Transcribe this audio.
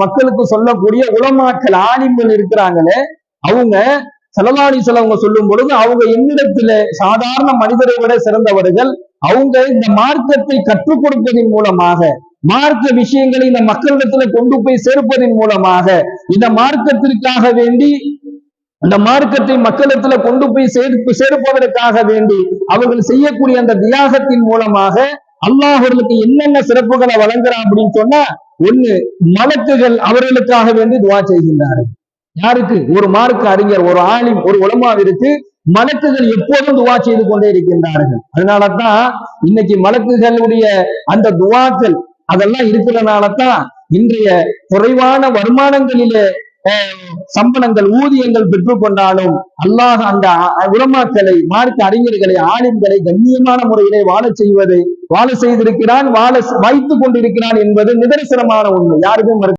மக்களுக்கு சொல்லக்கூடிய உலமாக்கள் ஆலிம்கள் இருக்கிறாங்களே, அவங்க ஸல்லல்லாஹு அலைஹி வஸல்லம் அவங்க சொல்லும் பொழுது அவங்க என்னிடத்துல சாதாரண மனிதரை விட சிறந்தவர்கள். அவங்க இந்த மார்க்கத்தை கற்றுக் கொடுப்பதன் மூலமாக, மார்க்க விஷயங்களை இந்த மக்களிடத்துல கொண்டு போய் சேர்ப்பதன் மூலமாக, இந்த மார்க்கத்திற்காக வேண்டி அந்த மார்க்கத்தை மக்களிடத்துல கொண்டு போய் சேர்ப்பதற்காக வேண்டி அவர்கள் செய்யக்கூடிய அந்த தியாகத்தின் மூலமாக அல்லாஹ் அவர்களுக்கு என்னென்ன சிறப்புகளை வழங்குறான் அப்படின்னு சொன்னா, ஒண்ணு, மலக்குகள் அவர்களுக்காக வேண்டி துஆ செய்கின்றார்கள். யாருக்கு? ஒரு மார்க்க அறிஞர், ஒரு ஆலிம், ஒரு உலமாவிற்கு மலக்குகள் எப்போதும் துஆ செய்து கொண்டே இருக்கின்றார்கள். அதனாலதான் இன்னைக்கு மலக்குகளுடைய அந்த துஆக்கள் அதெல்லாம் இருக்கிறதுனாலதான் இன்றைய குறைவான வருமானங்களிலே சம்பளங்கள், ஊதியங்கள் பெற்றுக் கொண்டாலும் அல்லாஹ் அந்த உலமாக்களை, மார்க்க அறிஞர்களை, ஆலிம்களை கண்ணியமான முறையிலே வாழ செய்திருக்கிறான், வாழ வைத்துக் கொண்டிருக்கிறான் என்பது நிதர்சனமான உண்மை. யாருக்கும்